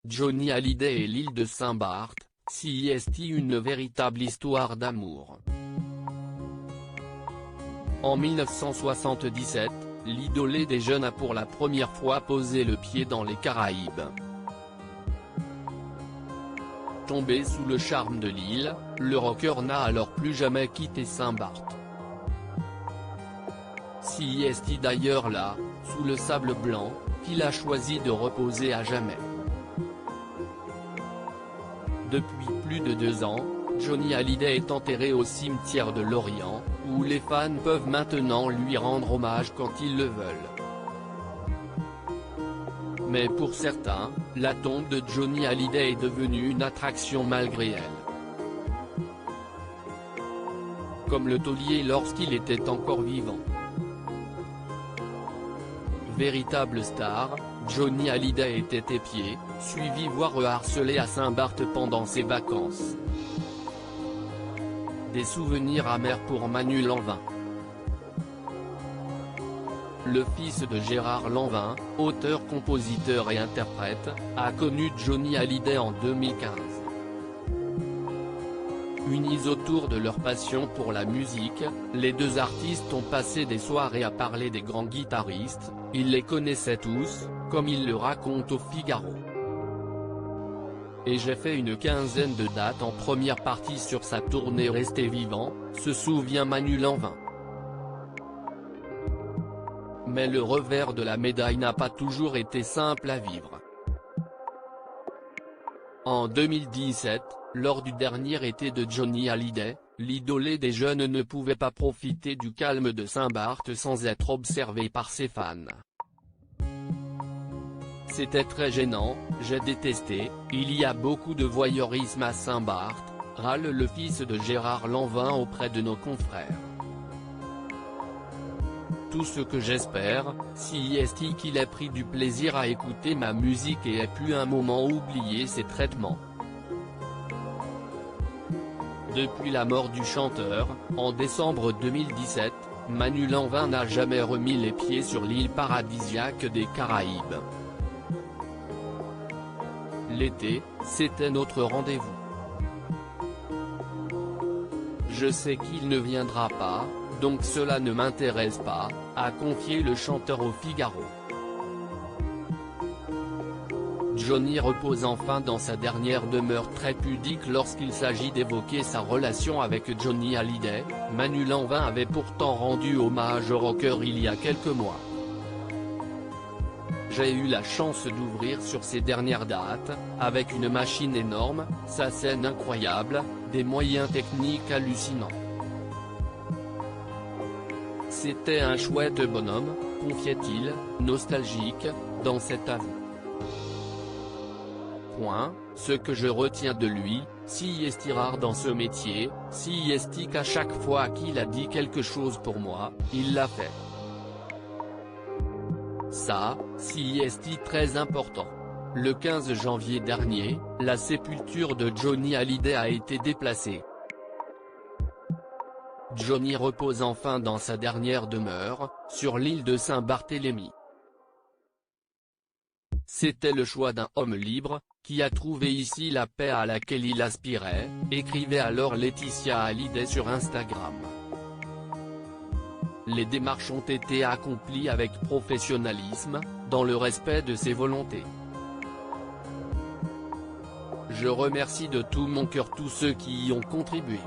Johnny Hallyday et l'île de Saint-Barth, CIST une véritable histoire d'amour. En 1977, l'idolé des jeunes a pour la première fois posé le pied dans les Caraïbes. Tombé sous le charme de l'île, le rocker n'a alors plus jamais quitté Saint-Barth. CIST d'ailleurs là, sous le sable blanc, qu'il a choisi de reposer à jamais. Depuis plus de 2 ans, Johnny Hallyday est enterré au cimetière de Lorient, où les fans peuvent maintenant lui rendre hommage quand ils le veulent. Mais pour certains, la tombe de Johnny Hallyday est devenue une attraction malgré elle. Comme le taulier lorsqu'il était encore vivant. Véritable star, Johnny Hallyday était épié, suivi voire harcelé à Saint-Barth pendant ses vacances. Des souvenirs amers pour Manu Lanvin. Le fils de Gérard Lanvin, auteur, compositeur et interprète, a connu Johnny Hallyday en 2015. Unis autour de leur passion pour la musique, les deux artistes ont passé des soirées à parler des grands guitaristes, ils les connaissaient tous, comme il le raconte au Figaro. Et j'ai fait une quinzaine de dates en première partie sur sa tournée Restez vivant, se souvient Manu Lanvin. Mais le revers de la médaille n'a pas toujours été simple à vivre. En 2017, lors du dernier été de Johnny Hallyday, l'idolé des jeunes ne pouvait pas profiter du calme de Saint-Barth sans être observé par ses fans. C'était très gênant, j'ai détesté, il y a beaucoup de voyeurisme à Saint-Barth, râle le fils de Gérard Lanvin auprès de nos confrères. Tout ce que j'espère, CIST qu'il ait pris du plaisir à écouter ma musique et ait pu un moment oublier ses traitements. Depuis la mort du chanteur, en décembre 2017, Manu Lanvin n'a jamais remis les pieds sur l'île paradisiaque des Caraïbes. L'été, c'était notre rendez-vous. Je sais qu'il ne viendra pas, donc cela ne m'intéresse pas, a confié le chanteur au Figaro. Johnny repose enfin dans sa dernière demeure très pudique lorsqu'il s'agit d'évoquer sa relation avec Johnny Hallyday. Manu Lanvin avait pourtant rendu hommage au rocker il y a quelques mois. J'ai eu la chance d'ouvrir sur ces dernières dates, avec une machine énorme, sa scène incroyable, des moyens techniques hallucinants. C'était un chouette bonhomme, confiait-il, nostalgique, dans cet aveu. Ce que je retiens de lui, CIST rare dans ce métier, CIST qu'à chaque fois qu'il a dit quelque chose pour moi, il l'a fait. Ça, CIST très important. Le 15 janvier dernier, la sépulture de Johnny Hallyday a été déplacée. Johnny repose enfin dans sa dernière demeure, sur l'île de Saint-Barthélemy. C'était le choix d'un homme libre, qui a trouvé ici la paix à laquelle il aspirait, écrivait alors Laetitia Hallyday sur Instagram. Les démarches ont été accomplies avec professionnalisme, dans le respect de ses volontés. Je remercie de tout mon cœur tous ceux qui y ont contribué.